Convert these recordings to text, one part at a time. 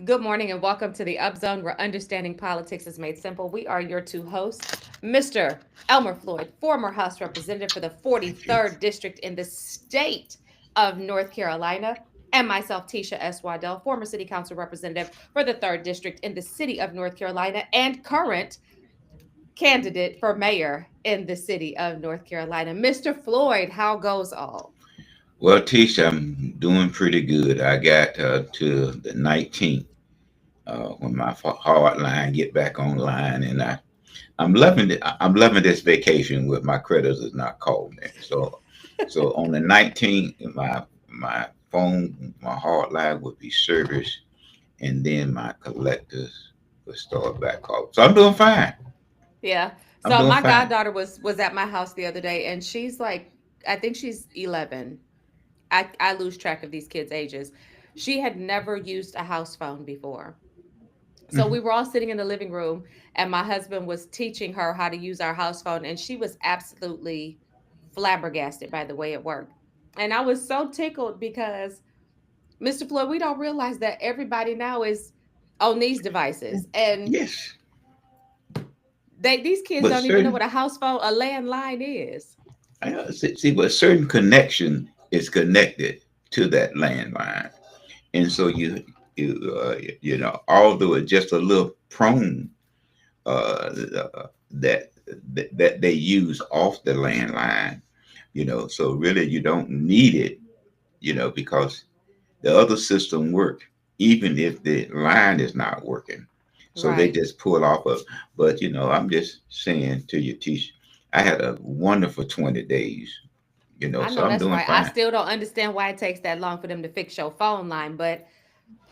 Good morning and welcome to the Up Zone, where understanding politics is made simple. We are your two hosts, Mr. Elmer Floyd, former House Representative for the Thank you. 43rd District in the state of North Carolina, and myself, Tisha S. Waddell, former City Council Representative for the 3rd District in the city of North Carolina, and current candidate for mayor in the city of North Carolina. Mr. Floyd, how goes all? Well, Tisha, I'm doing pretty good. I got to the 19th when my hard line get back online, and I'm loving it. I'm loving this vacation with my creditors is not called me. So on the 19th, my phone, my hard line would be serviced, and then my collectors would start back off. So I'm doing fine. Yeah. I'm So doing my fine. goddaughter was at my house the other day, and she's like, I think she's 11. I lose track of these kids' ages. She had never used a house phone before. So Mhm. we were all sitting in the living room, and my husband was teaching her how to use our house phone, and she was absolutely flabbergasted by the way it worked. And I was so tickled because, Mr. Floyd, we don't realize that everybody now is on these devices, and Yes, these kids but don't even know what certain a house phone, a landline is. but certain connection is connected to that landline. And so although it's just a little prone that they use off the landline, so really you don't need it, because the other system work even if the line is not working. So they Right. just pull off of. But I'm just saying to you, Tish, I had a wonderful 20 days. I So know I'm that's doing right. I fine. still don't understand why it takes that long for them to fix your phone line, but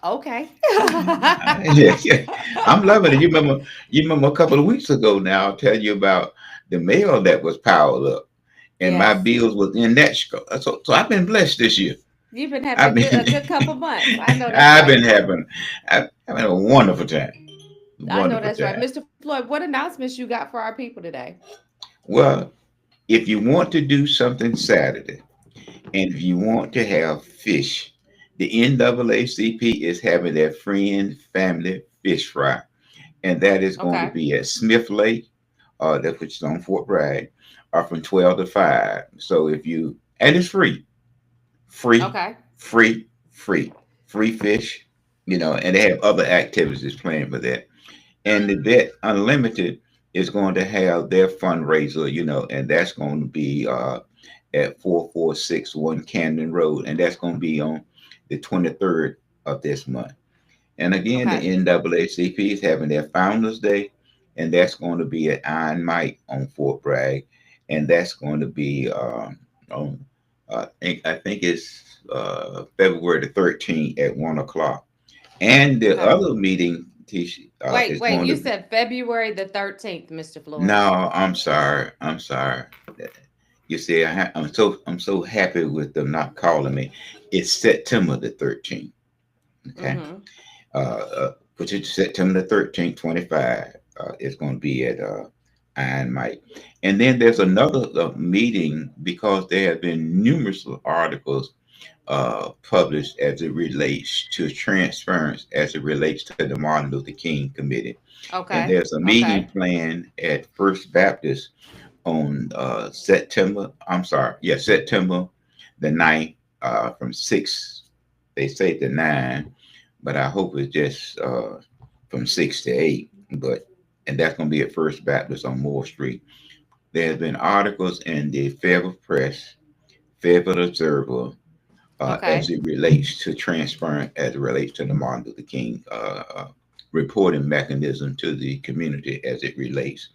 okay. Yeah, yeah. I'm loving it. You remember a couple of weeks ago now, I'll tell you about the mail that was piled up and my Yes. bills was in that. So I've been blessed this year. You've been having I've been, a good couple months. I know that's I've been right. having a wonderful time. I know Wonderful that's right. time. Mr. Floyd, what announcements you got for our people today? Well, if you want to do something Saturday and if you want to have fish, the NAACP is having their friend family fish fry. And that is going to Okay. be at Smith Lake, that which is on Fort Bragg, from 12 to 5. So and it's free, Okay. free, free fish, and they have other activities planned for that. And the Vet Unlimited is going to have their fundraiser, and that's going to be at 4461 Camden Road, and that's going to be on the 23rd of this month. And again, the Okay. NAACP is having their Founders Day, and that's going to be at Iron Mike on Fort Bragg, and that's going to be on I think it's February the 13th at 1 o'clock. And the Okay. other meeting, Wait, is wait. going You to be. said February the 13th, Mr. Floyd. No, I'm sorry. I'm sorry. You see, I'm so happy with them not calling me. It's September the 13th. Okay. Mm-hmm. Which is September the 13th, 25. It's going to be at Iron Mike. And then there's another meeting because there have been numerous articles published as it relates to transference, as it relates to the Martin Luther King Committee. And Okay. there's a meeting Okay. planned at First Baptist on September the 9th, from 6, they say to 9, but I hope it's just from 6 to 8. And that's going to be at First Baptist on Moore Street. There have been articles in the Fayetteville Press, Fayetteville Observer, as Okay. it relates to transference, as it relates to the Martin Luther King reporting mechanism to the community, as it relates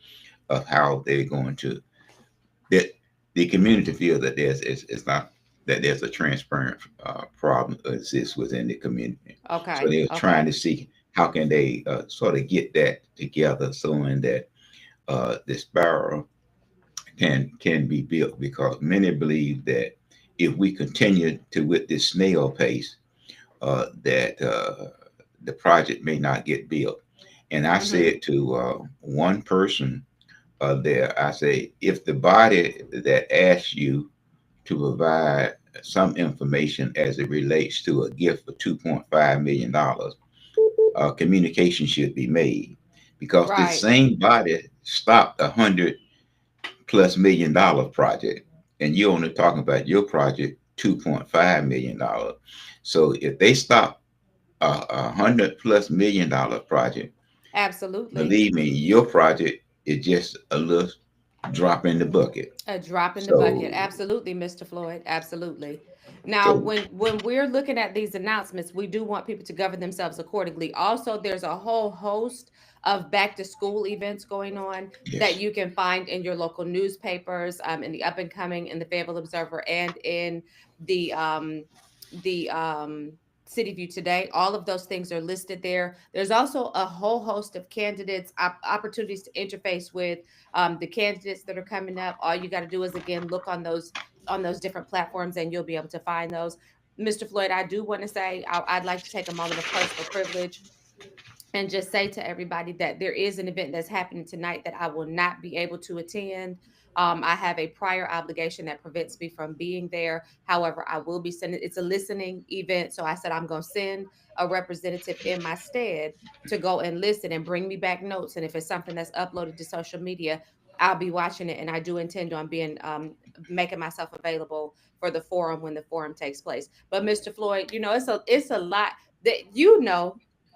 of how they're going to that the community feel that it's not that there's a transparent problem exists within the community. So Okay. they're trying Okay. to see how can they sort of get that together so in that this barrel can be built, because many believe that if we continue to with this snail pace, that the project may not get built. And I Mm-hmm. said to one person there, I say, if the body that asks you to provide some information as it relates to a gift for $2.5 million, communication should be made, because this Right. same body stopped $100+ million project, and you're only talking about your project $2.5 million. So if they stop $100+ million project, Absolutely. believe me, your project is just a little drop in the bucket. A drop in the bucket. So, Absolutely, Mr. Floyd. Absolutely. Now, so when we're looking at these announcements, we do want people to govern themselves accordingly. Also, there's a whole host of back to school events going on that yes. you can find in your local newspapers, in the Up and Coming, in the Fayetteville Observer, and in the City View Today. All of those things are listed there. There's also a whole host of candidates, opportunities to interface with the candidates that are coming up. All you got to do is again look on those different platforms, and you'll be able to find those. Mr. Floyd, I do want to say I'd like to take a moment of personal privilege and just say to everybody that there is an event that's happening tonight that I will not be able to attend. I have a prior obligation that prevents me from being there. However, I will be sending, it's a listening event. So I said I'm going to send a representative in my stead to go and listen and bring me back notes. And if it's something that's uploaded to social media, I'll be watching it. And I do intend on being, making myself available for the forum when the forum takes place. But Mr. Floyd, it's a lot that,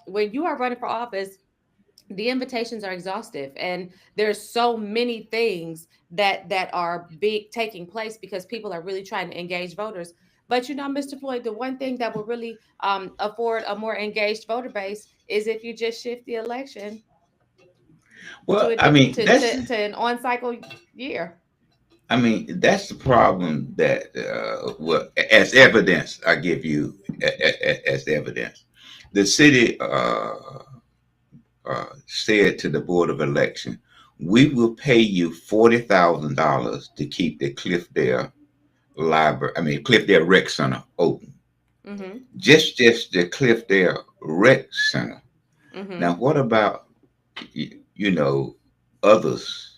when you are running for office, the invitations are exhaustive, and there's so many things that are big taking place because people are really trying to engage voters. But Mr. Floyd, the one thing that will really afford a more engaged voter base is if you just shift the election to Well, a different to an on cycle year. that's the problem that, well, as evidence, I give you as evidence. The city said to the Board of Election, we will pay you $40,000 to keep the Cliffdale Library, Cliffdale Rec Center open. Mm-hmm. Just the Cliffdale Rec Center. Now, Mm-hmm. what about, others,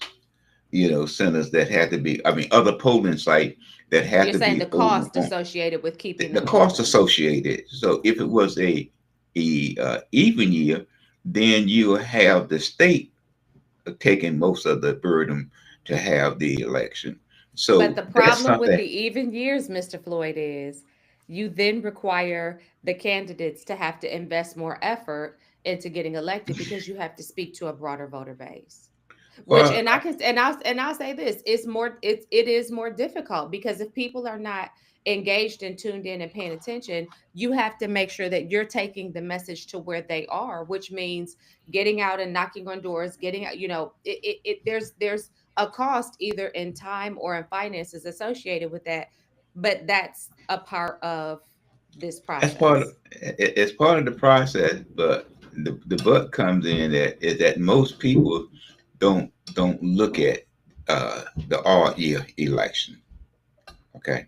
centers that had to be, other polling sites that had You're to saying be the open cost on associated with keeping the them cost open. associated. So if it was a even year, then you have the state taking most of the burden to have the election. But So the that's problem with something. the even years, Mr. Floyd, is you then require the candidates to have to invest more effort into getting elected because you have to speak to a broader voter base. Which, Well, and I can and I'll say this, it is more difficult because if people are not engaged and tuned in and paying attention, you have to make sure that you're taking the message to where they are, which means getting out and knocking on doors, getting out, there's a cost either in time or in finances associated with that, but that's a part of this that's part of process. it's part of the process. But the but comes in that is that most people don't look at the all year election. Okay,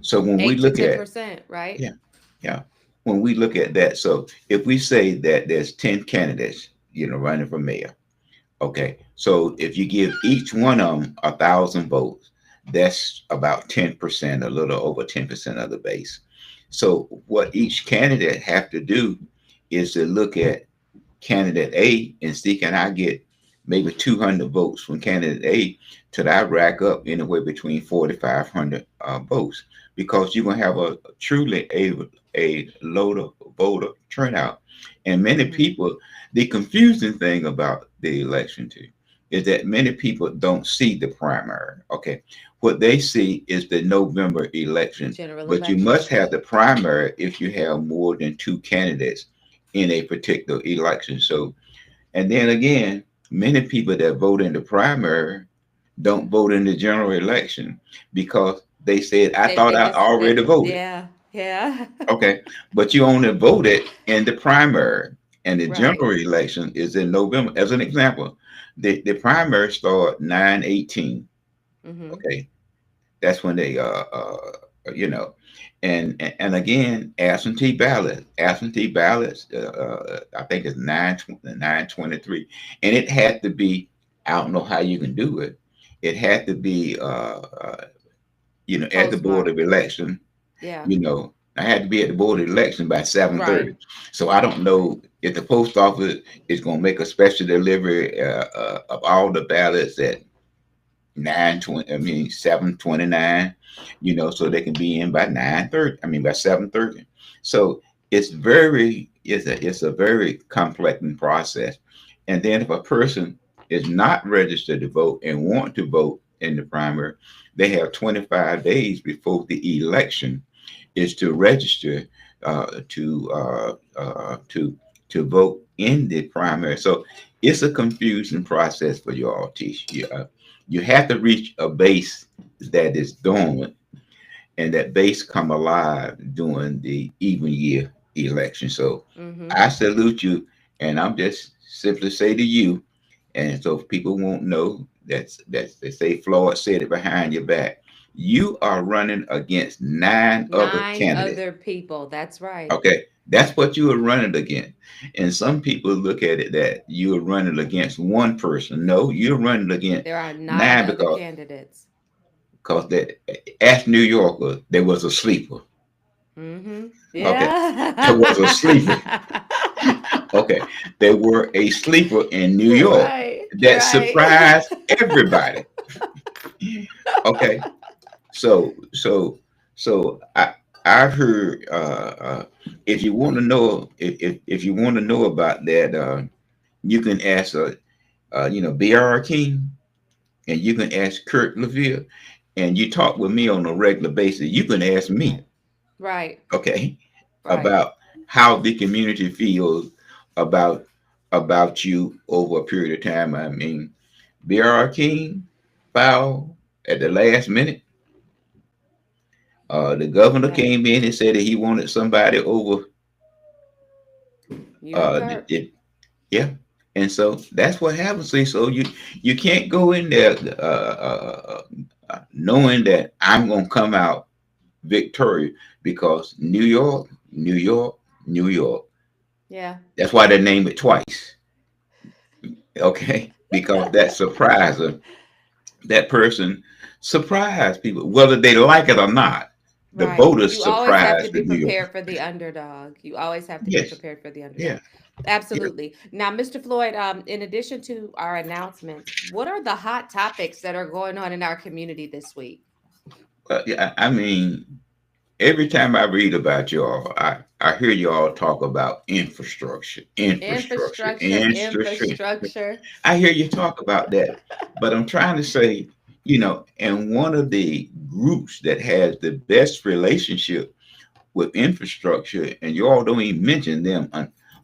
so when we Eight to look ten at, percent, right? yeah, yeah, when we look at that, so if we say that there's 10 candidates, running for mayor. Okay, so if you give each one of them 1,000 votes, that's about 10%, a little over 10% of the base. So what each candidate have to do is to look at candidate A and see, can I get maybe 200 votes from candidate A till I rack up anywhere between 4,500 votes, because you're gonna have a truly a load of voter turnout. And many Mm-hmm. people, the confusing thing about the election too is that many people don't see the primary. Okay, what they see is the November election, General but you election. must have the primary if you have more than two candidates in a particular election. So, and then again, many people that vote in the primary don't vote in the general election because they said, I They thought think I it's already voted. yeah, yeah. Okay, but you only voted in the primary, and the Right. general election is in November. As an example, the primary start 9/18. Mm-hmm. Okay, that's when they you know and again, absentee ballots, I think it's 9/23, and it had to be, I don't know how you can do it, it had to be at the board of Postmarked. election, Yeah. you know I had to be at the board of election by 7:30. Right. So I don't know if the post office is going to make a special delivery of all the ballots at 9:20. I mean 7:29. So they can be in by 9:30. I mean by 7:30. So it's a very complex process. And then if a person is not registered to vote and want to vote in the primary, they have 25 days before the election is to register to vote in the primary. So it's a confusing process for you all, Tish. You have to reach a base that is dormant, and that base come alive during the even year election. So Mm-hmm. I salute you, and I'm just simply say to you, and so if people won't know that's they say Floyd said it behind your back. You are running against 9 other 9 other candidates. people. That's right. Okay, that's what you are running against. And some people look at it that you are running against one person. No, you're running against There are nine nine other because candidates. that as New Yorker there was a sleeper. Mm-hmm. Okay, there was a sleeper. Yeah. Okay, there were a sleeper in New York Right. that Right. surprised everybody. Okay, so I've heard if you want to know if you want to know about that you can ask B.R. King, and you can ask Kurt LaVille, and you talk with me on a regular basis. You can ask me, Right. okay, Right. about how the community feels about you over a period of time. I mean, B.R. King filed at the last minute. The governor Yeah. came in and said that he wanted somebody over. You and It, Kurt. it, yeah, and so that's what happens. See, so you can't go in there knowing that I'm gonna come out victorious because New York, New York, New York. Yeah. That's why they named it twice. Okay, because that surpriser, that person surprised people, whether they like it or not. The Right. voters You always have to surprised the be New York. prepared for the underdog. You always have to be Yes, prepared for the yeah, underdog. yeah. Absolutely. Now, Mr. Floyd, in addition to our announcements, what are the hot topics that are going on in our community this week? Yeah, I mean, every time I read about y'all, I hear y'all talk about infrastructure, infrastructure, Infrastructure, infrastructure. infrastructure. I hear you talk about that, but I'm trying to say, and one of the groups that has the best relationship with infrastructure, and you all don't even mention them.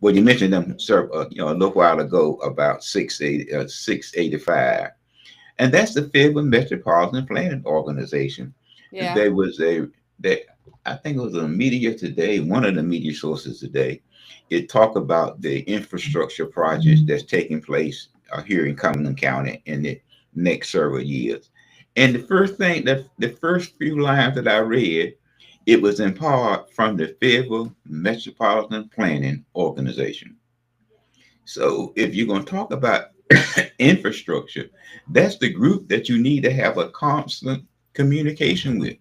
Well, you mentioned them, sir, a little while ago about 685, and that's the Fayetteville Metropolitan Planning Organization. Yeah. There was that I think it was a media today, one of the media sources today. It talked about the infrastructure projects that's taking place here in Cumberland County in the next several years. And the first few lines that I read, it was in part from the Fayetteville Metropolitan Planning Organization. So if you're going to talk about infrastructure, that's the group that you need to have a constant communication with.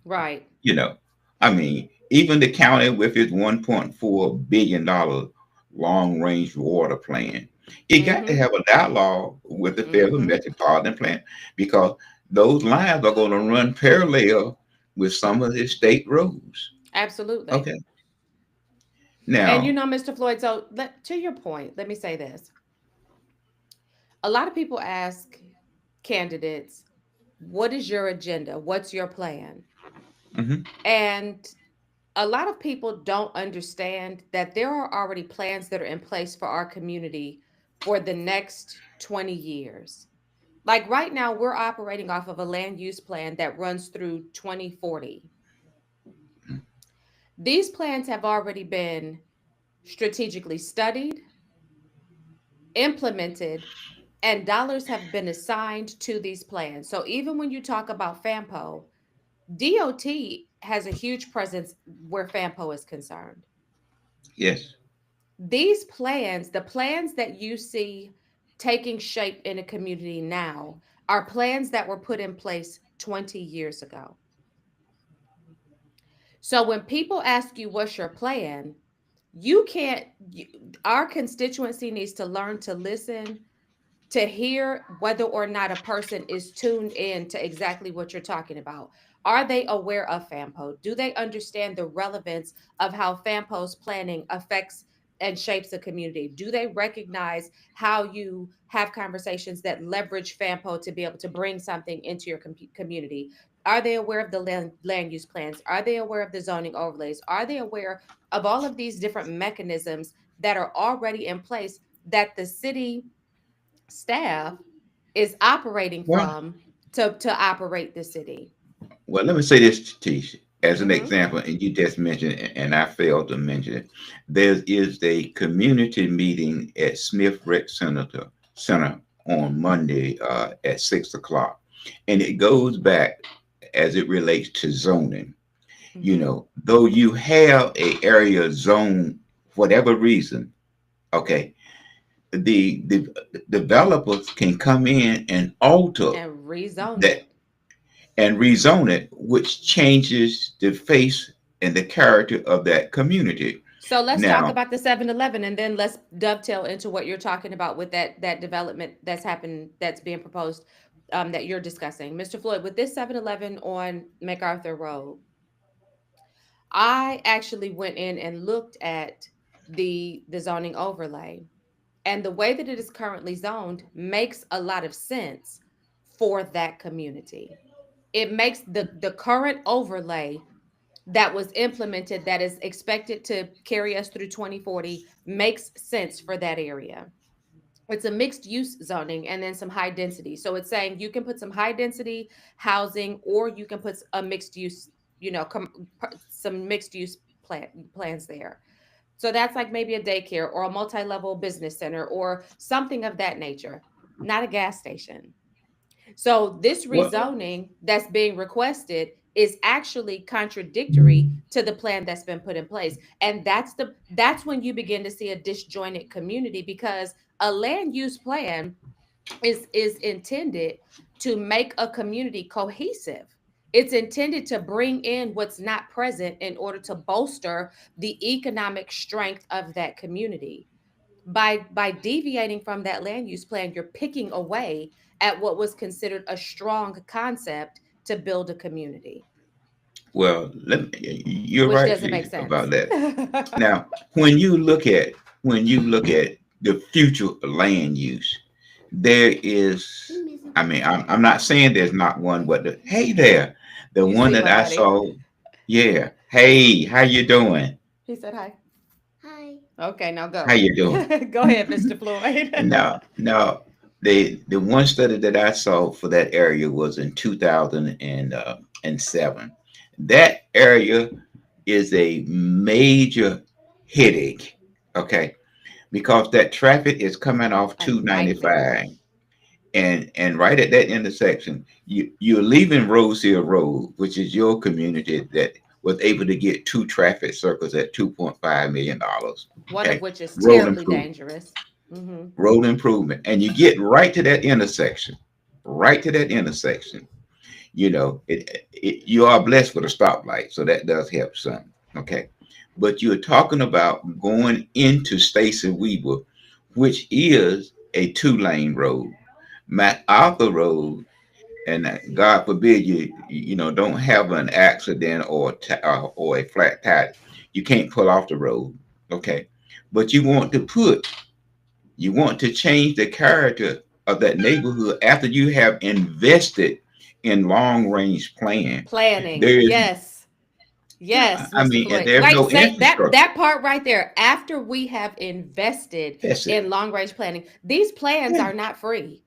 Right. You know, I mean, even the county with its $1.4 billion long range water plan, it got to Mm-hmm. have a dialogue with the federal Mm-hmm. metropolitan plan because those lines are going to run parallel with some of the state roads. Absolutely. Okay. And Now, Mr. Floyd, so to your point, let me say this. A lot of people ask candidates, what is your agenda? What's your plan? mhm, And a lot of people don't understand that there are already plans that are in place for our community for the next 20 years. Like right now, we're operating off of a land use plan that runs through 2040. These plans have already been strategically studied, implemented, and dollars have been assigned to these plans. So even when you talk about FAMPO, DOT has a huge presence where FAMPO is concerned. yes, These plans, the plans that you see taking shape in a community now, are plans that were put in place 20 years ago. So when people ask you what's your plan, you can't, our constituency needs to learn to listen to hear whether or not a person is tuned in to exactly what you're talking about. Are they aware of FAMPO? Do they understand the relevance of how FAMPO's planning affects and shapes the community? Do they recognize how you have conversations that leverage FAMPO to be able to bring something into your community? Are they aware of the land use plans? Are they aware of the zoning overlays? Are they aware of all of these different mechanisms that are already in place that the city staff is operating Well, from to operate the city? well, let me say this, Tish, as an Mm-hmm. example, and you just mentioned it, and I failed to mention it. There is a community meeting at Smith Rec Center on Monday at 6 o'clock, and it goes back as it relates to zoning. Mm-hmm. Though you have a area zone, whatever reason, okay, the developers can come in and alter And rezone that it. and rezone it, which changes the face and the character of that community. So let's talk Now, about the 7-Eleven, and then let's dovetail into what you're talking about with that development that's happened, that's being proposed, that you're discussing. Mr. Floyd, with this 7-Eleven on MacArthur Road, I actually went in and looked at the zoning overlay. And the way that it is currently zoned makes a lot of sense for that community. It makes the current overlay that was implemented, that is expected to carry us through 2040, makes sense for that area. It's a mixed use zoning and then some high density. So it's saying you can put some high density housing, or you can put a mixed use, some mixed use plans there. So that's like maybe a daycare or a multi-level business center or something of that nature, not a gas station. So this what? rezoning that's being requested is actually contradictory to the plan that's been put in place. And that's when you begin to see a disjointed community, because a land use plan is intended to make a community cohesive. It's intended to bring in what's not present in order to bolster the economic strength of that community. By deviating from that land use plan, you're picking away at what was considered a strong concept to build a community, Well, you're which right, doesn't make Tish, sense. about that. Now, when you look at the future land use, there is. I mean, I'm not saying there's not one, but hey there, the You one see that my I buddy. saw. Yeah. Hey, how you doing? He said hi. Okay, now How go. you doing? Go ahead, Mr. Floyd. No, no. The one study that I saw for that area was in 2007. That area is a major headache, okay, because that traffic is coming off A nightmare. 295, and right at that intersection, you're leaving Rose Hill Road, which is your community that was able to get two traffic circles at $2.5 million. One of Okay, which is road terribly improvement dangerous. Hmm. road improvement, and you get right to that intersection, right to that intersection. You are blessed with a stoplight, so that does help some. Okay, but you're talking about going into Stacy Weaver, which is a two-lane road. MacArthur Road, and God forbid you don't have an accident or a flat tire, you can't pull off the road. Okay, but you want to change the character of that neighborhood after you have invested in long range plan. Planning. There is, Yes. yeah, Yes, I Mr. mean, and Floyd. there's Wait, no say that infrastructure. that part right there. After we have invested That's it. in long range planning, these plans Yeah, are not free.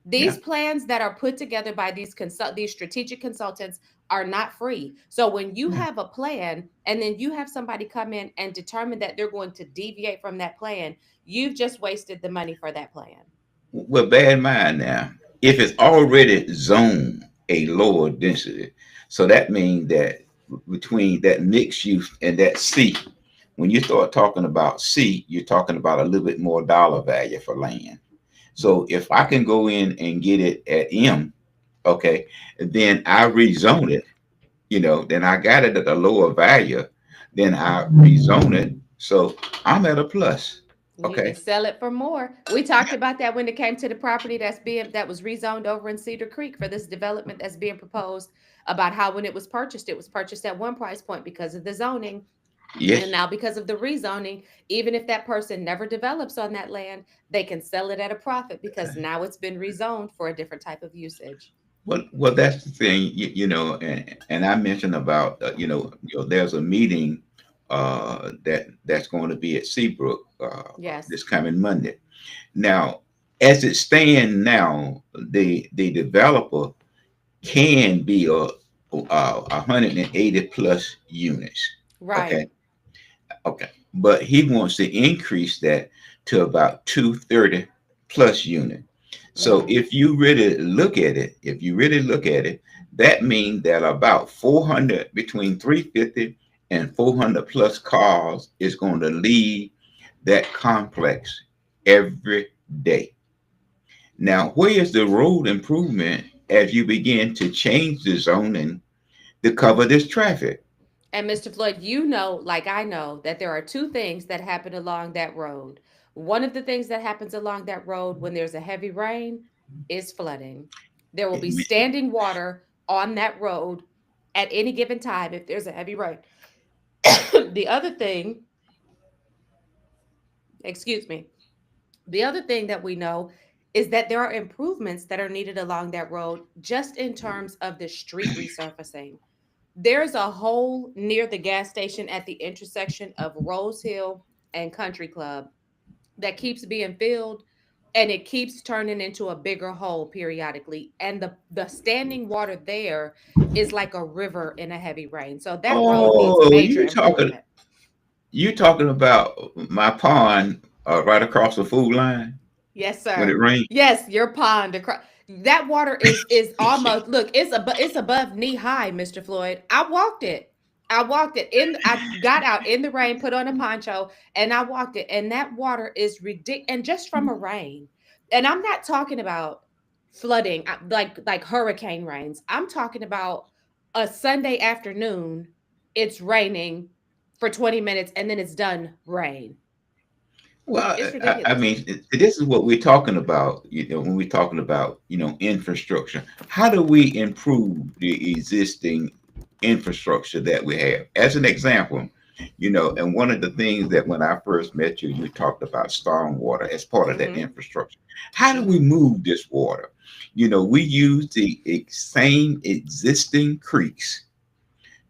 These yeah. plans that are put together by these strategic consultants are not free. So when you Yeah. have a plan and then you have somebody come in and determine that they're going to deviate from that plan, you've just wasted the money for that plan. Well, bear in mind now, if it's already zoned a lower density, so that means that between that mixed use and that C, when you start talking about C, you're talking about a little bit more dollar value for land. So if I can go in and get it at M, okay, then I rezone it. then I got it at a lower value, then I rezone it. So I'm at a plus. You can Okay. sell it for more. We talked about that when it came to the property that was rezoned over in Cedar Creek for this development that's being proposed, about how when it was purchased at one price point because of the zoning. And Yes. now, because of the rezoning, even if that person never develops on that land, they can sell it at a profit because Okay. now it's been rezoned for a different type of usage. Well, that's the thing, and I mentioned about, there's a meeting that's going to be at Seabrook Yes. this coming Monday. Now, as it stands now, the developer can be a 180 plus units. Right. Okay, okay, but he wants to increase that to about 230 plus units. So Hmm. if you really look at it, that means that about 400, between 350 and 400 plus cars is going to leave that complex every day. Now, where is the road improvement as you begin to change the zoning to cover this traffic? And Mr. Floyd, you know, like I know, that there are two things that happen along that road. One of the things that happens along that road when there's a heavy rain is flooding. There will be standing water on that road at any given time if there's a heavy rain. The other thing, excuse me, the other thing that we know is that there are improvements that are needed along that road just in terms of the street resurfacing. There's a hole near the gas station at the intersection of Rose Hill and Country Club that keeps being filled, and it keeps turning into a bigger hole periodically. And the standing water there is like a river in a heavy rain. So that road needs Oh, major improvement. you talking about my pond right across the food line Yes, when it sir. rains? Yes, your pond across that water is almost, look, it's above knee high, Mr. Floyd. I walked it. I walked it in. I got out in the rain, put on a poncho, and I walked it. And that water is ridiculous. And just from a rain, and I'm not talking about flooding like hurricane rains. I'm talking about a Sunday afternoon. It's raining for 20 minutes, and then it's done rain. Well, It's I ridiculous. mean, this is what we're talking about, when we're talking about, infrastructure. How do we improve the existing infrastructure that we have? As an example, and one of the things that when I first met you, you talked about stormwater as part of that Hmm. infrastructure. How do we Hmm. move this water? We use the same existing creeks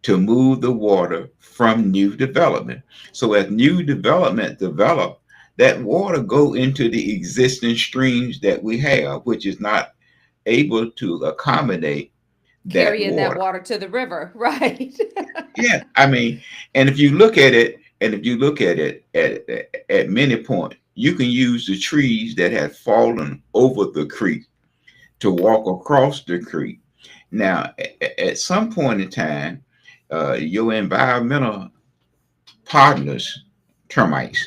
to move the water from new development. So as new development develop, that water go into the existing streams that we have, which is not able to accommodate that Carrying that water. water to the river, right? Yeah, I mean, and if you look at it at many points, you can use the trees that have fallen over the creek to walk across the creek. Now, at some point in time, your environmental partners, termites,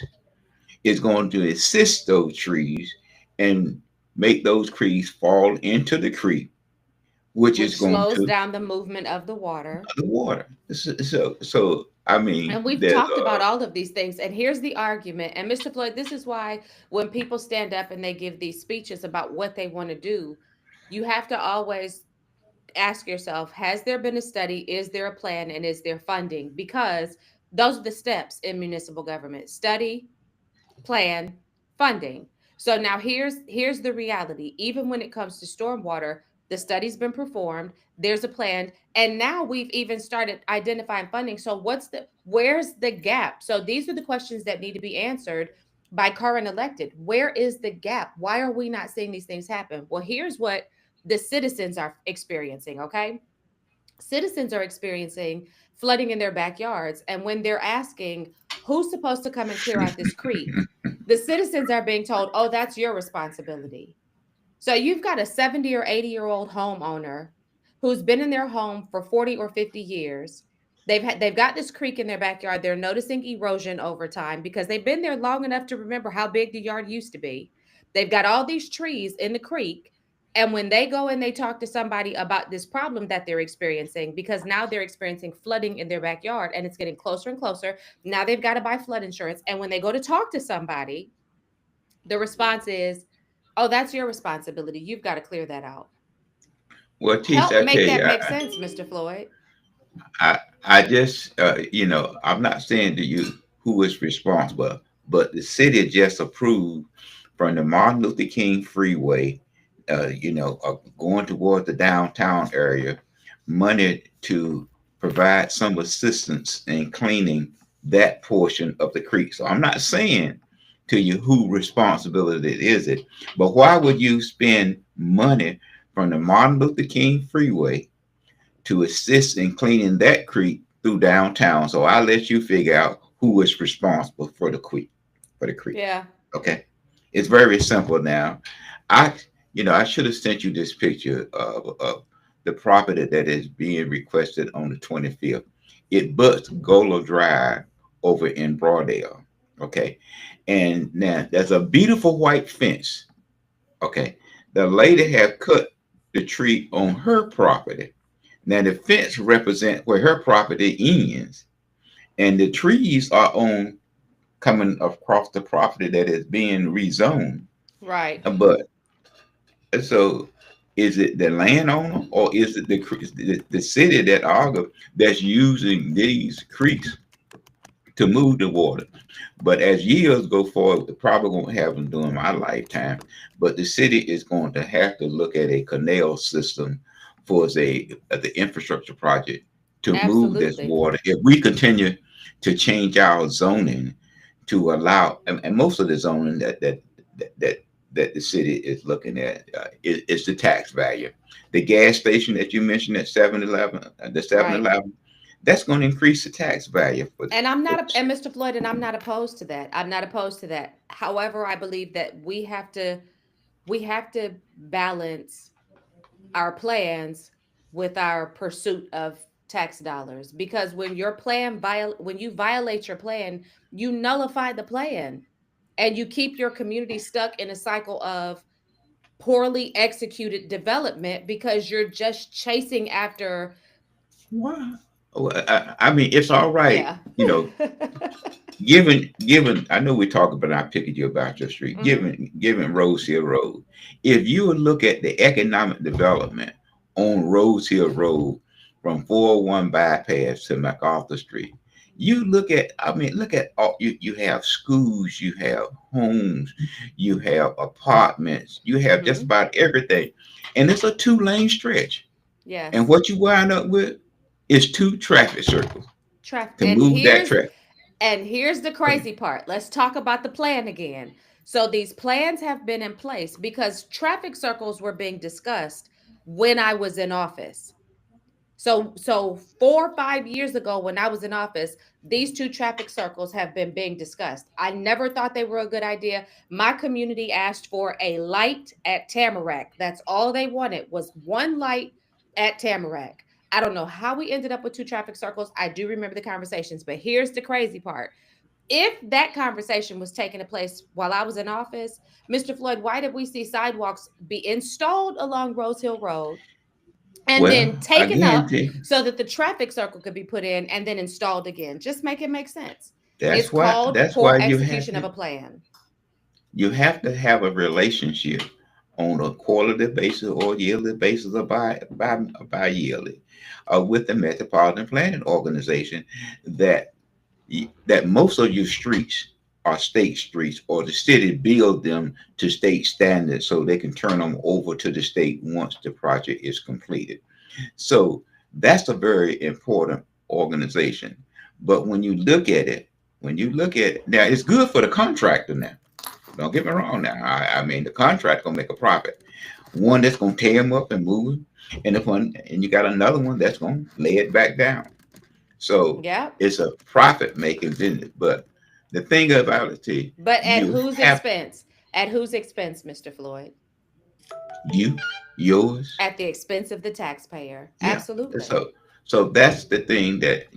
is going to assist those trees and make those trees fall into the creek, which is Which going slows to down the movement of the water. the water. So I mean, And we've there's talked about all of these things. And here's the argument. And Mr. Floyd, this is why when people stand up and they give these speeches about what they want to do, you have to always ask yourself, has there been a study? Is there a plan? And is there funding? Because those are the steps in municipal government: study, plan, funding. So now here's the reality. Even when it comes to stormwater, the study's been performed, there's a plan, and now we've even started identifying funding. So where's the gap? So these are the questions that need to be answered by current elected. Where is the gap? Why are we not seeing these things happen? Well, here's what the citizens are experiencing, okay? Citizens are experiencing flooding in their backyards. And when they're asking who's supposed to come and clear out this creek, the citizens are being told, oh, that's your responsibility. So you've got a 70 or 80-year-old homeowner who's been in their home for 40 or 50 years. They've got this creek in their backyard. They're noticing erosion over time because they've been there long enough to remember how big the yard used to be. They've got all these trees in the creek. And when they go and they talk to somebody about this problem that they're experiencing, because now they're experiencing flooding in their backyard and it's getting closer and closer, now they've got to buy flood insurance. And when they go to talk to somebody, the response is, oh, that's your responsibility. You've got to clear that out. Well, Help Tisha, I tell make you, that make sense, Mr. Floyd. I just, I'm not saying to you who is responsible, but the city just approved from the Martin Luther King Freeway, going towards the downtown area, money to provide some assistance in cleaning that portion of the creek. So I'm not saying to you who responsibility is it, but why would you spend money from the Martin Luther King Freeway to assist in cleaning that creek through downtown? So I'll let you figure out who is responsible for the creek. For the creek. Yeah. Okay. It's very simple now. I I should have sent you this picture of the property that is being requested on the 25th. It butts Gola Drive over in Broadale. Okay. And now there's a beautiful white fence. Okay. The lady had cut the tree on her property. Now the fence represents where her property ends, and the trees are on coming across the property that is being rezoned. Right. But so, is it the landowner or is it the city that's using these creeks to move the water? But as years go forward, it probably won't happen during my lifetime. But the city is going to have to look at a canal system for the infrastructure project to move this Absolutely. water. If we continue to change our zoning to allow, and most of the zoning that that the city is looking at is the tax value. The gas station that you mentioned at 7-Eleven, the Seven Right. Eleven, that's going to increase the tax value for. And I'm for not, and Mr. Floyd, and I'm not opposed to that. I'm not opposed to that. However, I believe that we have to balance our plans with our pursuit of tax dollars, because when you violate your plan, you nullify the plan, and you keep your community stuck in a cycle of poorly executed development because you're just chasing after. Why? Well, I mean, it's all right, Yeah. given I know we're talking, but I'm picking you about your street. Hmm. Given Rose Hill Road, if you would look at the economic development on Rose Hill Road from 401 bypass to MacArthur Street, you look at, I mean, look at all you have schools, you have homes, you have apartments, you have just Hmm. about everything, and it's a 2-lane stretch. And Yes. what you wind up with is 2 traffic circles Traffic. to move that traffic. And here's the crazy part. Let's talk about the plan again. So these plans have been in place because traffic circles were being discussed when I was in office. So 4 or 5 years ago, when I was in office, these two traffic circles have been being discussed. I never thought they were a good idea. My community asked for a light at Tamarack. That's all they wanted, was one light at Tamarack. I don't know how we ended up with two traffic circles. I do remember the conversations, but here's the crazy part. If that conversation was taking place while I was in office, Mr. Floyd, why did we see sidewalks be installed along Rose Hill Road and then Well, taken again, up T, so that the traffic circle could be put in and then installed again? Just make it make sense. It's that's why called that's poor why execution of a plan. you have to have a relationship on a quarterly basis or yearly basis or by yearly with the Metropolitan Planning Organization that that most of your streets are state streets or the city build them to state standards so they can turn them over to the state once the project is completed. So that's a very important organization. But when you look at it, now it's good for the contractor now. Don't get me wrong now. I mean the contractor gonna make a profit. One that's gonna tear him up and move him, and if one and you got another one that's gonna lay it back down. So Yep. it's a profit making business. But the thing about it, T, But at you whose have expense? At whose expense, Mr. Floyd? you, yours. At the expense of the taxpayer. Yeah. Absolutely. So that's the thing that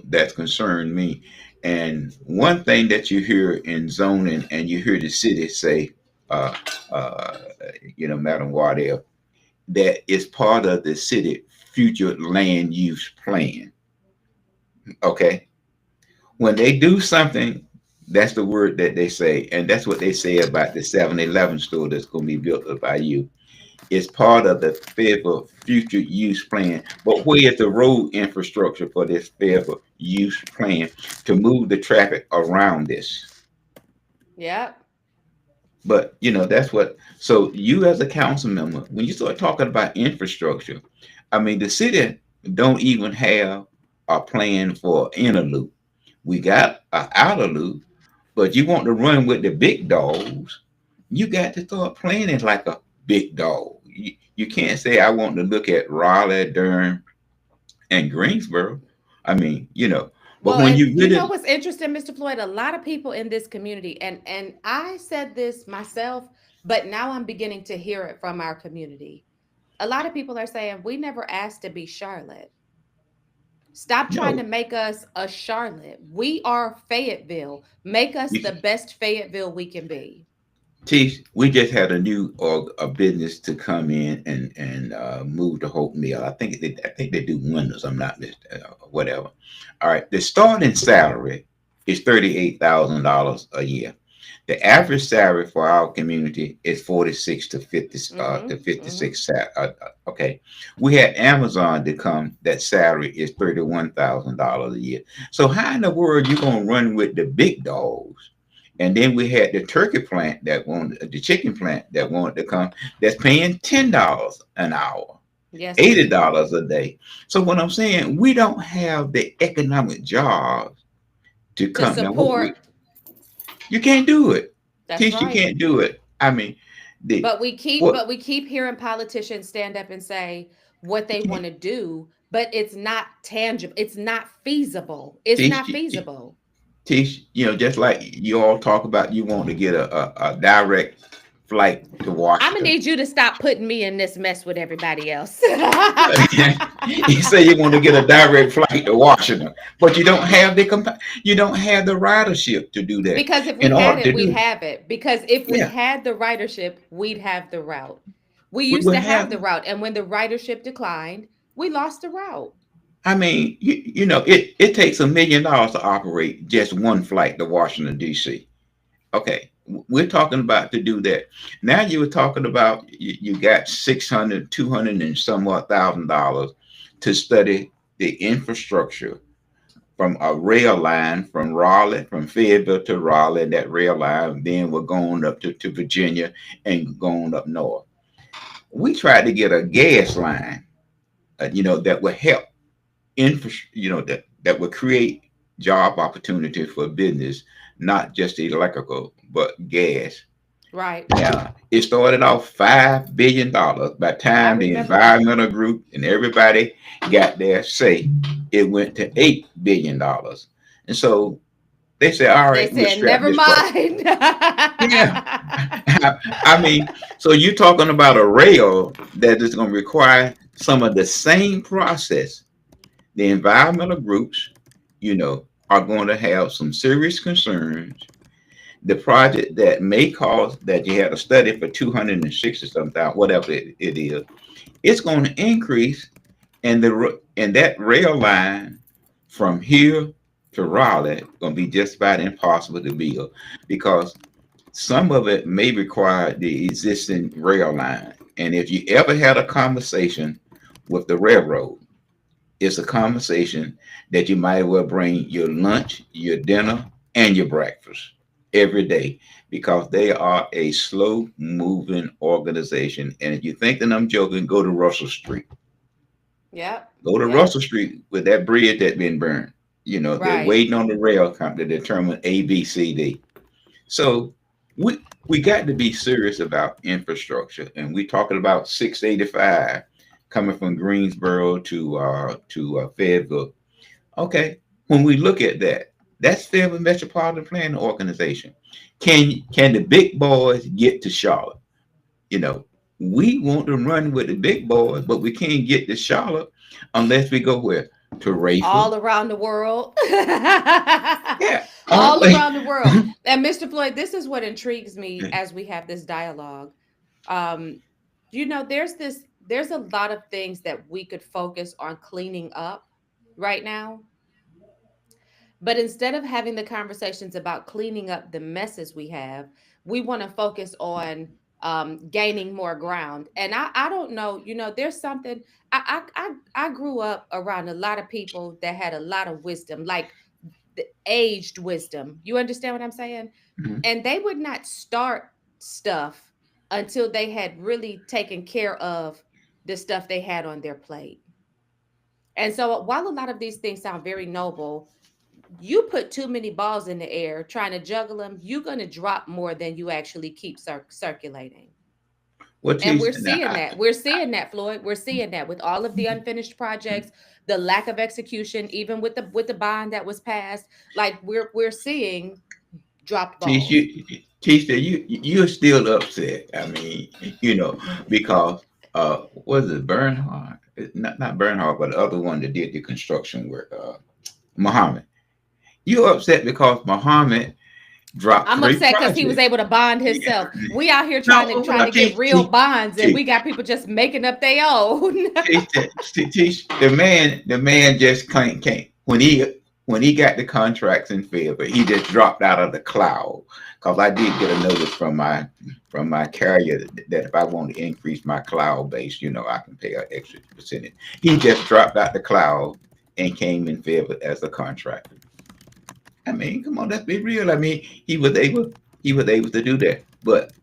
that concerned me. And one thing that you hear in zoning and you hear the city say, uh, Madam Wardell. that is part of the city future land use plan. Okay. When they do something, that's the word that they say. And that's what they say about the 7-Eleven store that's going to be built up by you. It's part of the federal future use plan. But where is the road infrastructure for this federal use plan to move the traffic around this? Yep. But that's what. So you as a council member, when you start talking about infrastructure, I mean the city don't even have a plan for inner loop. We got an outer loop, but you want to run with the big dogs, you got to start planning like a big dog. You can't say I want to look at Raleigh, Durham, and Greensboro. I mean, but Well, when and you you know really, what's interesting, Mr. Floyd? A lot of people in this community, and I said this myself, but now I'm beginning to hear it from our community. A lot of people are saying we never asked to be Charlotte. Stop trying to no, make us a Charlotte. We are Fayetteville. Make us you the best Fayetteville we can be. Teach, we just had a new a business to come in and move to Hope Mill. I think they do windows. I'm not whatever. All right, the starting salary is $38,000 a year. The average salary for our community is 46 to 50 Mm-hmm. to Mm-hmm. 56. Okay, we had Amazon to come. That salary is $31,000 a year. So how in the world you gonna run with the big dogs? And then we had the turkey plant that wanted the chicken plant that wanted to come. That's paying $10 an hour. Yes, $80 ma'am. a day. So what I'm saying, we don't have the economic jobs to To come. Now, support. you can't do it. That's Teach, you right. can't do it. I mean, the But what we keep hearing politicians stand up and say what you they want can't to do, but it's not tangible. It's not feasible. It's teach. not feasible. Teach. Just like you all talk about, you want to get a direct flight to I'm gonna Washington. need you to stop putting me in this mess with everybody else. You say you want to get a direct flight to Washington, but you don't have the ridership to do that. Because if we In had order it, to we'd do, have it. Because if we yeah, had the ridership, we'd have the route. We we used will to have have. the route, and when the ridership declined, we lost the route. I mean, it takes $1 million to operate just one flight to Washington D.C. Okay, we're talking about to do that. Now you were talking about you got 600, 200, and somewhat $1,000 to study the infrastructure from a rail line from Raleigh, from Fayetteville to Raleigh. That rail line then we're going up to Virginia and going up north. We tried to get a gas line, that would help that would create job opportunity for business, not just electrical but gas. Right. Now it started off $5 billion. By the I time the remember that. environmental group and everybody got their say, it went to $8 billion. And so they said, "All They right, we'll said, scrap never this price." mind. Yeah, I mean, so you're talking about a rail that is going to require some of the same process. The environmental groups, are going to have some serious concerns. The project that may cause that you had a study for 260 something, whatever it is, it's going to increase, and that rail line from here to Raleigh going to be just about impossible to build because some of it may require the existing rail line. And if you ever had a conversation with the railroad, it's a conversation that you might as well bring your lunch, your dinner, and your breakfast every day because they are a slow moving organization. And if you think that I'm joking, go to Russell Street. Yep. Go to Yep. Russell Street with that bridge that been burned. They're Right. waiting on the rail company to determine A, B, C, D. So we got to be serious about infrastructure, and we talking about 685 coming from Greensboro to Fayetteville. Okay, when we look at that, that's Fayetteville Metropolitan Planning Organization. Can the big boys get to Charlotte? You know, we want to run with the big boys, but we can't get to Charlotte unless we go where to Rayford. All around the world. Yeah, All only. around the world. And Mr. Floyd, this is what intrigues me as we have this dialogue. Um, there's there's a lot of things that we could focus on cleaning up right now. But instead of having the conversations about cleaning up the messes we have, we want to focus on gaining more ground. And I don't know, there's something. I grew up around a lot of people that had a lot of wisdom, like the aged wisdom. You understand what I'm saying? Mhm. And they would not start stuff until they had really taken care of the stuff they had on their plate. And so while a lot of these things sound very noble, you put too many balls in the air trying to juggle them, you're going to drop more than you actually keep circulating. Well, And we're Tisha, now, seeing that. We're seeing that, Floyd. We're seeing that with all of the unfinished projects, the lack of execution, even with the bond that was passed. Like we're seeing dropped balls. Tisha, you're still upset. I mean, because was it Bernhard? Not Bernhard, but the other one that did the construction work, Muhammad. You're upset because Muhammad dropped I'm three upset because he was projects. able to bond Yeah. himself. We out here trying to No, trying no, to get real bonds, and we got people just making up their own. The man just can't when he got the contracts in favor, he just dropped out of the cloud. Because I did get a notice from my carrier that if I want to increase my cloud base, I can pay an extra percentage. He just dropped out the cloud and came in favor as a contractor. I mean, come on, let's be real. I mean, he was able to do that. But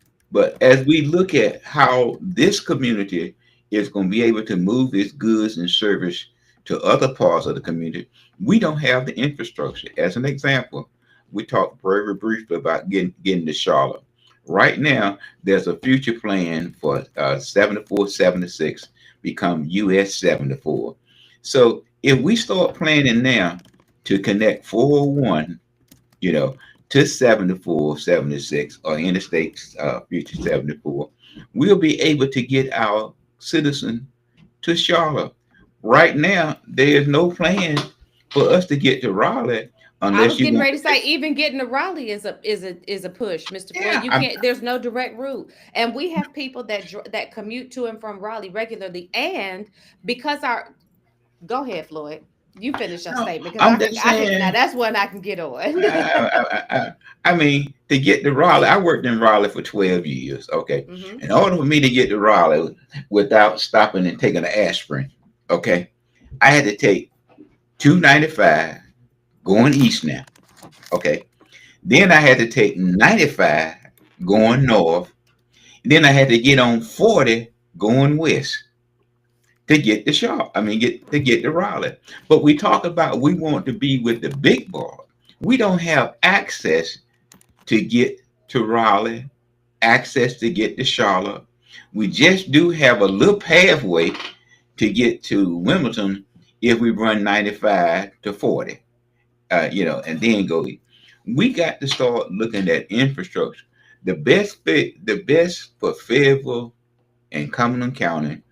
as we look at how this community is going to be able to move its goods and service to other parts of the community, we don't have the infrastructure. As an example, we talked very briefly about getting to Charlotte. Right now, there's a future plan for 74, 76 become US 74. So if we start planning now to connect 401, you know, to 74, 76, or Interstate Future 74, we'll be able to get our citizen to Charlotte. Right now, there is no plan for us to get to Raleigh I unless was you getting want ready to to say, take. even getting to Raleigh is a push, Mr. Floyd. Yeah, You can't. There's no direct route, and we have people that commute to and from Raleigh regularly. And because our go ahead, Floyd. You finish your no, statement because I'm just I can now. saying. That's one I can get on. I mean, to get to Raleigh, I worked in Raleigh for 12 years. Okay. Hmm. In order for me to get to Raleigh without stopping and taking an aspirin, okay, I had to take 295 going east now. Okay. Then I had to take 95 going north. Then I had to get on 40 going west to get the shop. I mean, get the Raleigh. But we talk about we want to be with the big boy. We don't have access to get to Raleigh, access to get to Charlotte. We just do have a little pathway to get to Wilmington if we run 95 to 40, and then go. We got to start looking at infrastructure. The best for Fayetteville and Cumberland County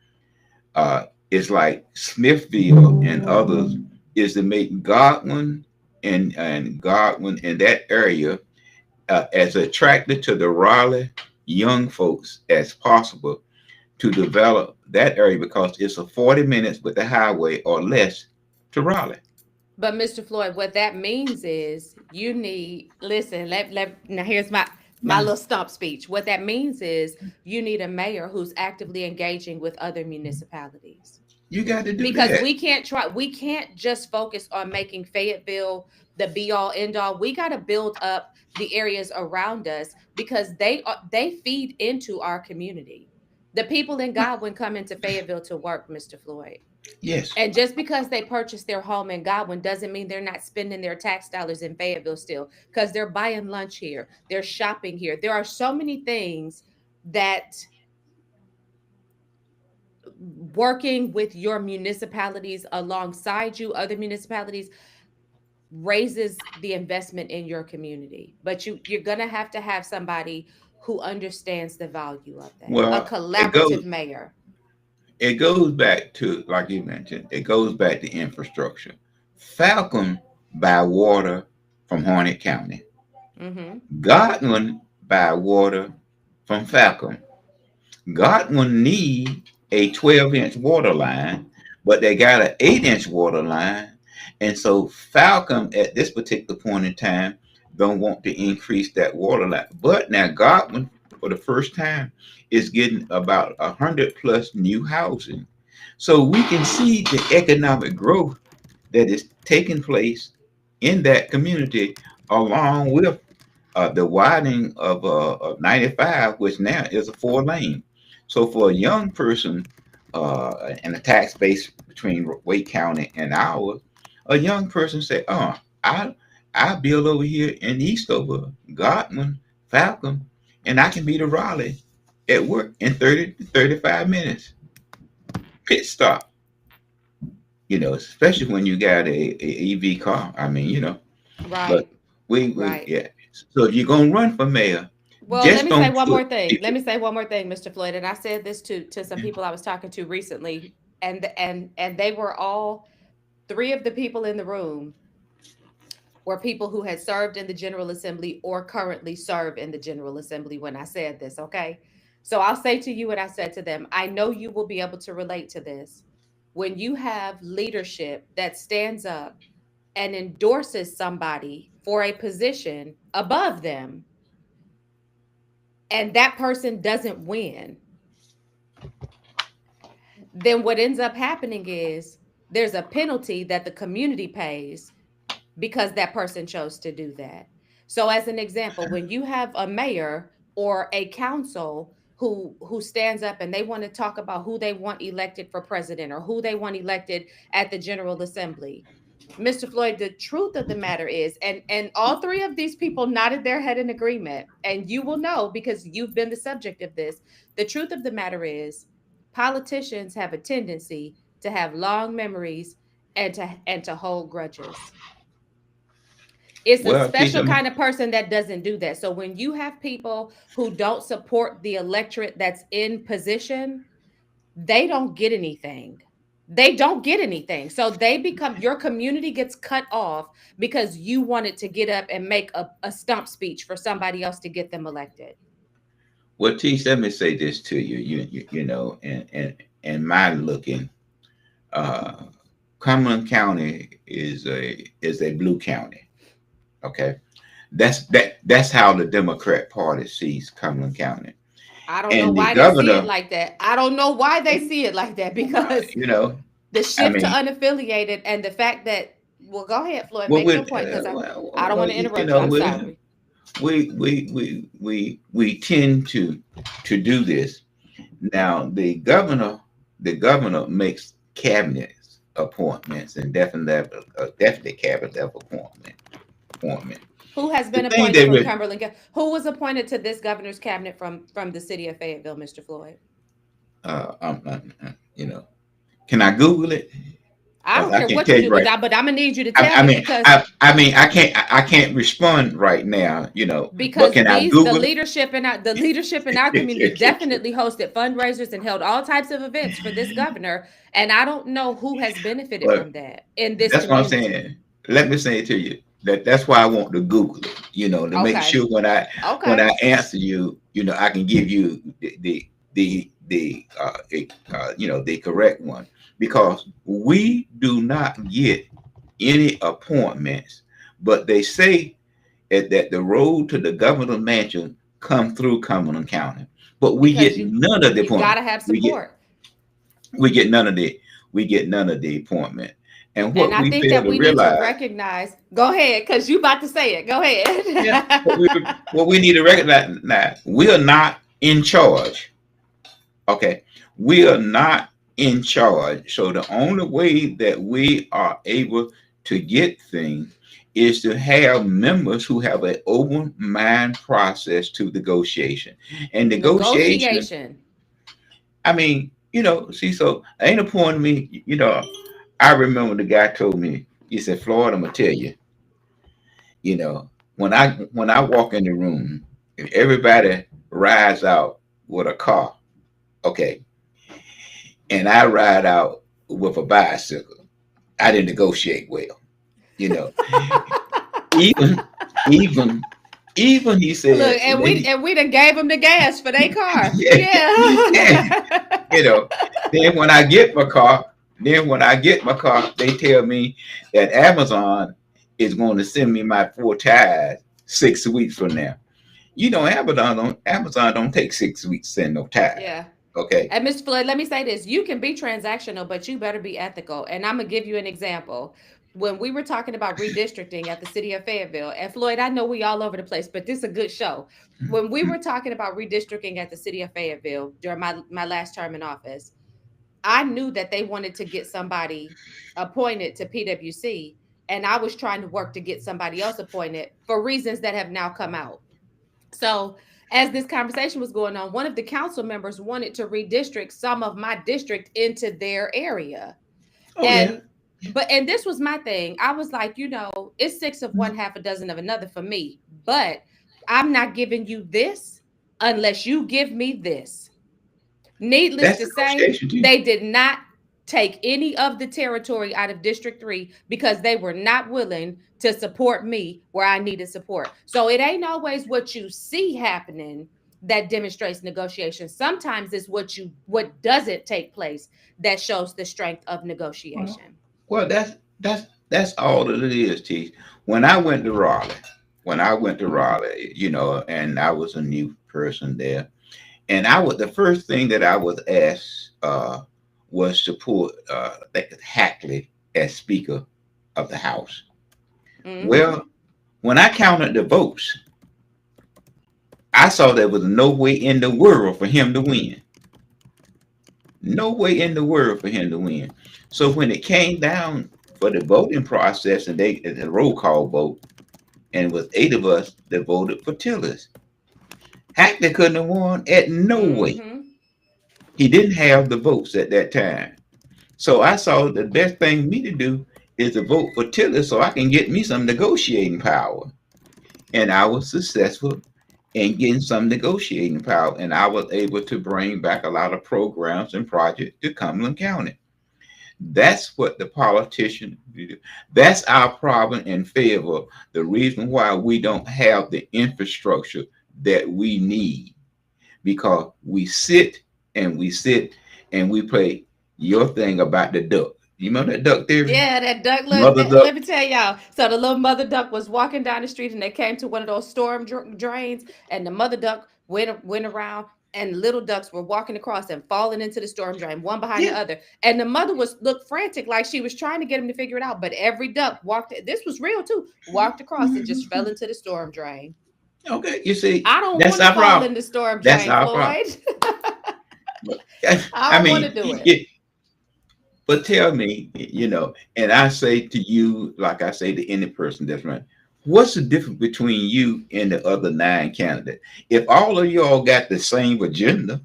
is like Smithfield and others, is to make Godwin and Godwin in that area as attractive to the Raleigh young folks as possible to develop that area because it's a 40 minutes with the highway or less to Raleigh. But Mr. Floyd, what that means is you need listen. Let now here's my Now, little stump speech. What that means is you need a mayor who's actively engaging with other municipalities, you got to do because that. we can't just focus on making Fayetteville the be all end all. We got to build up the areas around us because they feed into our community. The people in Godwin come into Fayetteville to work, Mr. Floyd. Yes, And just because they purchased their home in Godwin doesn't mean they're not spending their tax dollars in Fayetteville still, because they're buying lunch here, they're shopping here. There are so many things that working with your municipalities alongside you, other municipalities, raises the investment in your community. But you're gonna have to have somebody who understands the value of that. A well, it collaborative goes mayor. it goes back to, like you mentioned, it goes back to infrastructure. Falcon by water from Harnett County. Hmm. Godwin by water from Falcon. Godwin need a 12-inch water line, but they got an 8-inch water line. And so Falcon at this particular point in time don't want to increase that water line. But now Godwin, for the first time, is getting about 100 plus new housing. So we can see the economic growth that is taking place in that community, along with the widening of 95, which now is a 4 lane. So for a young person and a tax base between Wake County and ours, a young person say, "Oh, I build over here in Eastover, Godwin, Falcon, and I can be to Raleigh at work in 30 to 35 minutes. Pit stop." Especially when you got a EV car. I mean, but Right. we Right. yeah. So if you're gonna run for mayor, Well, let just me say don't one more put thing. Let people. me say one more thing, Mr. Floyd. And I said this to some people I was talking to recently, and they were all three of the people in the room were people who had served in the General Assembly or currently serve in the General Assembly when I said this, okay? So I'll say to you what I said to them. I know you will be able to relate to this. When you have leadership that stands up and endorses somebody for a position above them, and that person doesn't win, then what ends up happening is there's a penalty that the community pays because that person chose to do that. So as an example, when you have a mayor or a council who stands up and they want to talk about who they want elected for president or who they want elected at the General Assembly, Mr. Floyd, the truth of the matter is, and all three of these people nodded their head in agreement, and you will know because you've been the subject of this. The truth of the matter is, politicians have a tendency to have long memories and to hold grudges. It's a Well, teach special them. kind of person that doesn't do that. So when you have people who don't support the electorate that's in position, they don't get anything. They don't get anything. So they become, your community gets cut off because you wanted to get up and make a stump speech for somebody else to get them elected. Well, teach. Let me say this to you. And my looking, uh, Cumberland County is a blue county. Okay, that's how the Democrat Party sees Cumberland County, I don't know and the why they see it governor. like that. I don't know why they see it like that because You know, the I shift to mean, unaffiliated and the fact that, well, go ahead, Floyd, well, make we your point because I don't well, want to interrupt you. I'm sorry. we tend to do this. Now the governor makes cabinet appointments and definitely cabinet level appointment. Who has The been thing appointed that from we Cumberland? Who was appointed to this governor's cabinet from the city of Fayetteville, Mr. Floyd? you know, can I Google it? I 'Cause don't I care can't what you tell you do, right. but I'm gonna need you to I, tell I me mean, because I mean, I can't respond right now. But because can I these Google the leadership in our community it? definitely hosted fundraisers and held all types of events for this governor, and I don't know who has benefited But from that in this that's what I'm community. saying. Let me say it to you. That's why I want to Google it. To make Okay, sure when I okay. answer you, I can give you the correct one, because we do not get any appointments, but they say that the road to the governor's mansion come through Cumberland County, but we Because get none of the you got appointment. to have We get support. we get none of the we get none of the appointment. And And what I we think fail that to we need to realize, recognize. Go ahead, because you about to say it. Go yeah, ahead. what we need to recognize now, we are not in charge. Okay, we are not in charge. So the only way that we are able to get things is to have members who have an open mind process to negotiation. And negotiation, Negotiation. I mean, see, so ain't a point to me, I remember the guy told me, he said, "Floyd, I'm gonna tell you, you know, when I walk in the room, if everybody rides out with a car, okay, and I ride out with a bicycle, I didn't negotiate well, you know. Even even even he Look, said, and we done gave them the gas for their car. yeah, Yeah. you know, then when I get my car, they tell me that Amazon is going to send me my 4 tires 6 weeks from now. You know, Amazon don't take 6 weeks to send no tires. Yeah. Okay. And Mr. Floyd, let me say this. You can be transactional, but you better be ethical. And I'm going to give you an example. When we were talking about redistricting at the city of Fayetteville, and Floyd, I know we all over the place, but this is a good show. When we were talking about redistricting at the city of Fayetteville during my last term in office, I knew that they wanted to get somebody appointed to PWC, and I was trying to work to get somebody else appointed for reasons that have now come out. So, as this conversation was going on, one of the council members wanted to redistrict some of my district into their area. Oh yeah. And and this was my thing. I was like, it's six of one, half a dozen of another for me. But I'm not giving you this unless you give me this. Needless to say, they did not take any of the territory out of District 3 because they were not willing to support me where I needed support. So it ain't always what you see happening that demonstrates negotiation. Sometimes it's what doesn't take place that shows the strength of negotiation. Well, that's all that it is, T. When I went to Raleigh, and I was a new person there, and the first thing that I was asked was to put Hackley as Speaker of the House. Mm-hmm. Well, when I counted the votes, I saw there was no way in the world for him to win. No way in the world for him to win. So when it came down for the voting process and the roll call vote, and it was 8 of us that voted for Tillis, Hackley couldn't have won at no way. He didn't have the votes at that time. So I saw the best thing for me to do is to vote for Tillis so I can get me some negotiating power. And I was successful in getting some negotiating power. And I was able to bring back a lot of programs and projects to Cumberland County. That's what the politicians do. That's our problem in Fayetteville. The reason why we don't have the infrastructure that we need, because we sit and we play your thing about the duck. You know that duck theory? Yeah, that duck. Let me tell y'all. So the little mother duck was walking down the street and they came to one of those storm drains, and the mother duck went around, and little ducks were walking across and falling into the storm drain, one behind the other. And the mother looked frantic, like she was trying to get them to figure it out. But every duck this was real too, walked across and just fell into the storm drain. Okay, you see, I don't want to fall in the storm drain, Floyd. I don't want to do it. But tell me, and I say to you, like I say to any person that's running, what's the difference between you and the other 9 candidates? If all of y'all got the same agenda.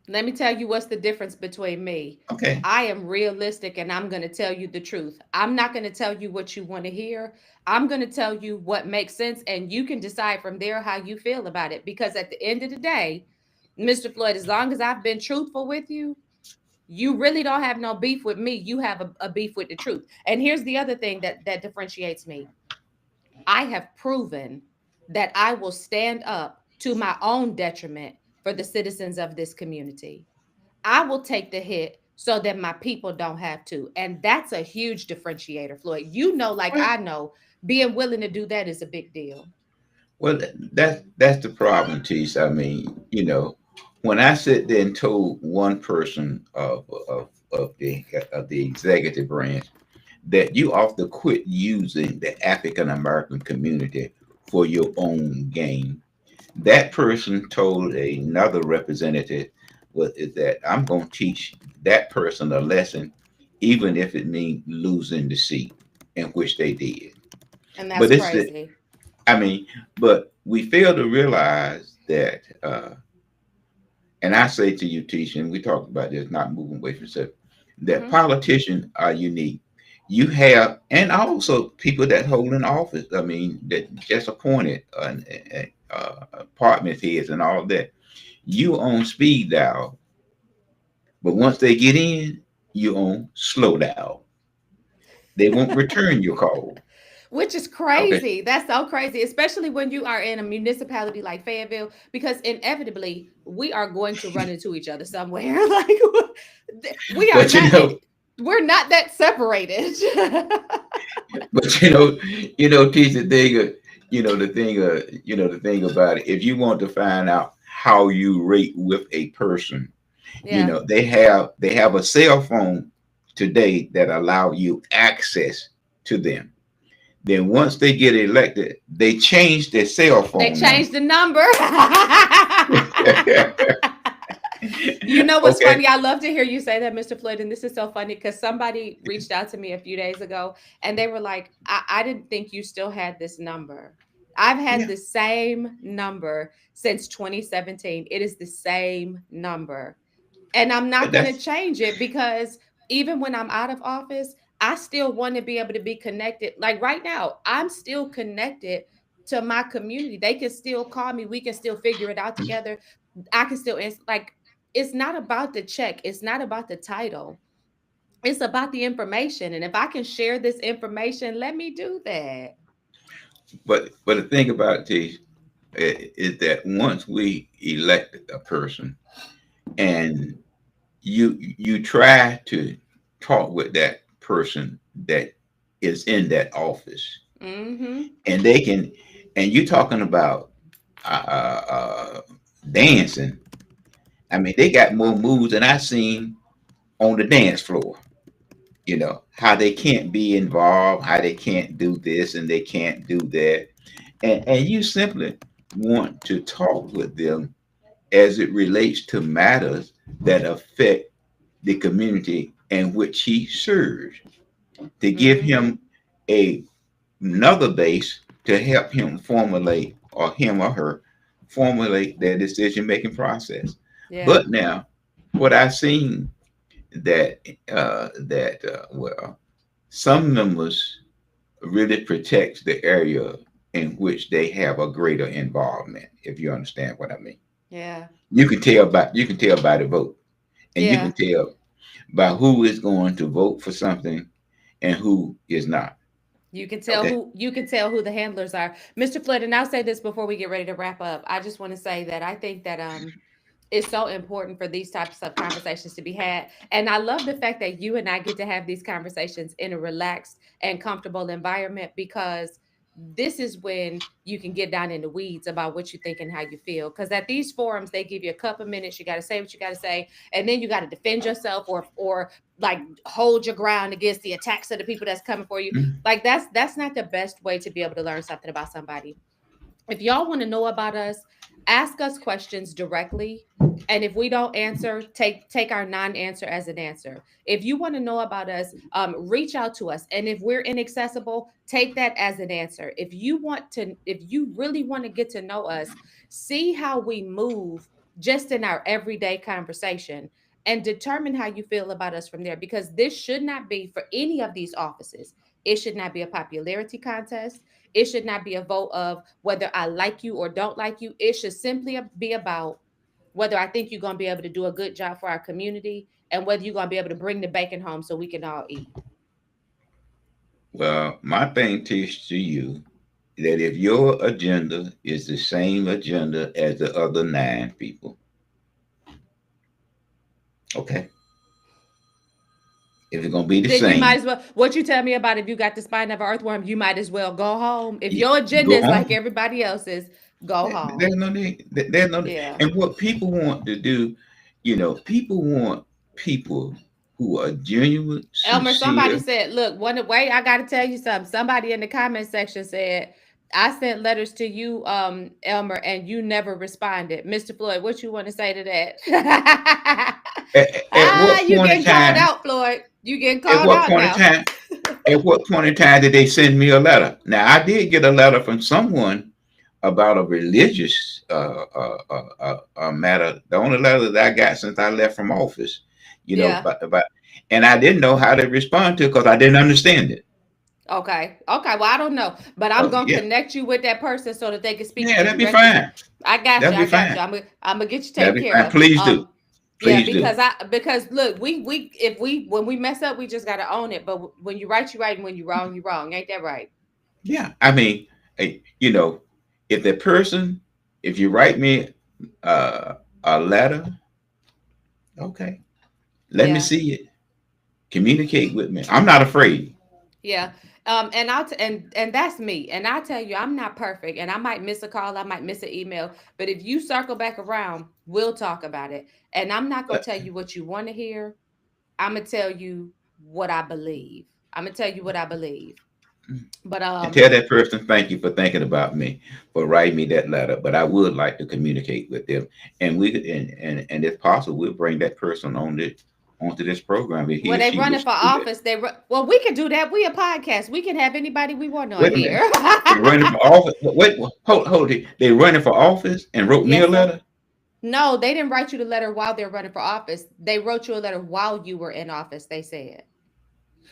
Let me tell you what's the difference between me. Okay. I am realistic and I'm going to tell you the truth. I'm not going to tell you what you want to hear. I'm going to tell you what makes sense, and you can decide from there how you feel about it. Because at the end of the day, Mr. Floyd, as long as I've been truthful with you, you really don't have no beef with me. You have a beef with the truth. And here's the other thing that differentiates me. I have proven that I will stand up to my own detriment for the citizens of this community. I will take the hit so that my people don't have to. And that's a huge differentiator, Floyd. I know, being willing to do that is a big deal. Well, that's the problem, Tease. I mean, when I sit there and told one person of the executive branch that you ought to quit using the African American community for your own gain, that person told another representative is that I'm going to teach that person a lesson, even if it means losing the seat, in which they did. And that's crazy. But we fail to realize that. And I say to you, Tisha, and we talked about this, not moving away from stuff, that politicians are unique. You have, and also people that hold in office, that just appointed department heads and all that. You on speed dial, but once they get in, you on slow dial. They won't return your call. Which is crazy. Okay. That's so crazy, especially when you are in a municipality like Fayetteville, because inevitably we are going to run into each other somewhere. We are But not. We're not that separated. but teach the thing. The thing about it. If you want to find out how you rate with a person, Yeah. they have a cell phone today that allow you access to them. Then once they get elected, they change their cell They phone changed number. the number. You know what's Okay. funny? I love to hear you say that, Mr. Floyd. And this is so funny because somebody reached out to me a few days ago and they were like, I didn't think you still had this number. I've had Yeah. the same number since 2017. It is the same number. And I'm not But going to that's change it because even when I'm out of office, I still want to be able to be connected. Like right now, I'm still connected to my community. They can still call me. We can still figure it out together. I can still answer. Like, it's not about the check, it's not about the title, it's about the information. And if I can share this information, let me do that. but the thing about it is that once we elect a person and you try to talk with that person that is in that office, Mm-hmm. and they can, and you talking about uh, uh, uh, dancing. I mean, they got more moves than I seen on the dance floor. How they can't be involved, how they can't do this and they can't do that, and you simply want to talk with them as it relates to matters that affect the community in which he serves, to give Mm-hmm. him a another base to help him formulate, or him or her formulate their decision making process. Yeah. But now, what I've seen that some members really protects the area in which they have a greater involvement. If you understand what I mean, Yeah. you can tell by the vote, and you Yeah. can tell by who is going to vote for something and who is not. Okay. You can tell who the handlers are. Mr. Flood, and I'll say this before we get ready to wrap up. I just want to say that I think that it's so important for these types of conversations to be had. And I love the fact that you and I get to have these conversations in a relaxed and comfortable environment because this is when you can get down in the weeds about what you think and how you feel. Because at these forums, they give you a couple minutes, you got to say what you got to say, and then you got to defend yourself or like hold your ground against the attacks of the people that's coming for you. Mhm. Like that's not the best way to be able to learn something about somebody. If y'all want to know about us, ask us questions directly. And if we don't answer, take our non-answer as an answer. If you want to know about us, reach out to us. And if we're inaccessible, take that as an answer. If you really want to get to know us, see how we move just in our everyday conversation and determine how you feel about us from there. Because this should not be for any of these offices. It should not be a popularity contest. It should not be a vote of whether I like you or don't like you. It should simply be about whether I think you're going to be able to do a good job for our community and whether you're going to be able to bring the bacon home so we can all eat. Well, my thing teaches to you that if your agenda is the same agenda as the other nine people, okay, if it's gonna be the Then you might same, as well, what you tell me about if you got the spine of an earthworm, you might as well go home. If your agenda go is like home. everybody else's, go There's home. no need. There's no need. Yeah. And what people want to do, people want people who are genuine, Elmer, somebody sincere. said, look, one way I gotta tell you something. Somebody in the comment section said, I sent letters to you, Elmer, and you never responded. Mr. Floyd, what you want to say to that? At what You point in getting called time? out, Floyd. You getting At called what out point in now. time? At what point in time did they send me a letter? Now I did get a letter from someone about a religious matter. The only letter that I got since I left from office, Yeah. about, and I didn't know how to respond to it because I didn't understand it. Okay. Okay. Well, I don't know, but I'm Oh gonna yeah, connect you with that person so that they can speak to yeah, you that'd be directly. fine. I got you. That'd I be got you. fine. I'm gonna get you That'd taken be care fine. of. Please do. Yeah, Please do. because look, we if we when we mess up, we just gotta own it. But when you right, you right, and when you wrong, you wrong. Ain't that right? Yeah. I mean, eh, you know, if the person, if you write me uh, a letter, okay. Let me Yeah. see it. Communicate with me. I'm not afraid. Yeah. And and that's me. And I tell you, I'm not perfect, and I might miss a call, I might miss an email, but if you circle back around, we'll talk about it. And I'm not gonna But tell you what you want to hear. I'm gonna tell you what I believe. I'm gonna tell you what I believe. But and tell that person thank you for thinking about me, for writing me that letter. But I would like to communicate with them, and we and if possible, we'll bring that person onto this program if he when or they she running wishes for to do that. office, well, we can do that. We a podcast. We can have anybody we want on Wait a minute. here. They running for office. Wait, hold it. They running for office and wrote me a Yes, sir. letter. No, they didn't write you the letter while they're running for office. They wrote you a letter while you were in office. They said.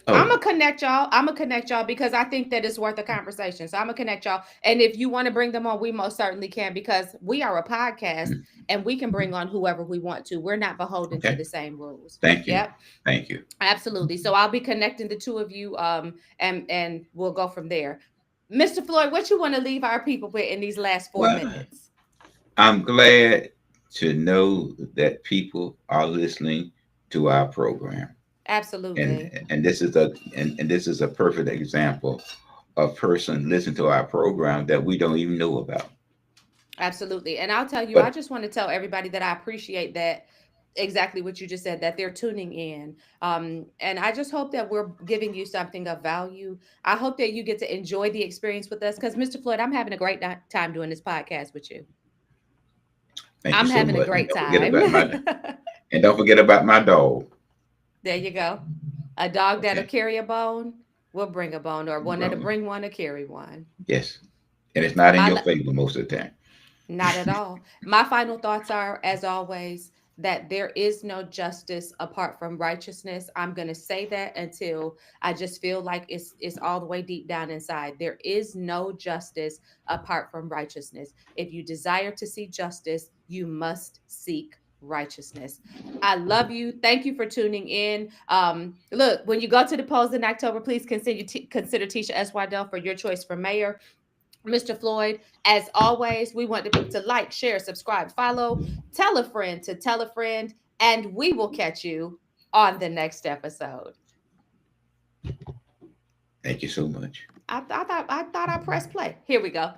I'm Oh, gonna connect y'all. I'm gonna connect y'all because I think that it's worth a conversation. So I'm gonna connect y'all. And if you want to bring them on, we most certainly can because we are a podcast mm, and we can bring on whoever we want to. We're not beholden to okay. the same rules. Thank you. Yep, Thank you. absolutely. So I'll be connecting the two of you, and we'll go from there. Mr. Floyd, what you want to leave our people with in these last four Well, minutes? I'm glad to know that people are listening to our program. Absolutely. And this is and this is a perfect example of person listen to our program that we don't even know about. Absolutely. And I'll tell you, I But just want to tell everybody that I appreciate that exactly what you just said, that they're tuning in. And I just hope that we're giving you something of value. I hope that you get to enjoy the experience with us because, Mr. Floyd, I'm having a great time doing this podcast with you. thank you I'm so having a much. great time. And don't forget about my dog. There you go. A dog that'll Okay. carry a bone will bring a bone, or one that'll Brother. bring one to carry one. Yes. And it's not in My your favor most of the time. Not at all. My final thoughts are, as always, that there is no justice apart from righteousness. I'm going to say that until I just feel like it's all the way deep down inside. There is no justice apart from righteousness. If you desire to see justice, you must seek righteousness. I love you. Thank you for tuning in. Look, when you go to the polls in October, please consider Tisha S. Waddell for your choice for mayor. Mr. Floyd, as always, we want to like, share, subscribe, follow, tell a friend to tell a friend, and we will catch you on the next episode. Thank you so much. I thought I pressed play. Here we go.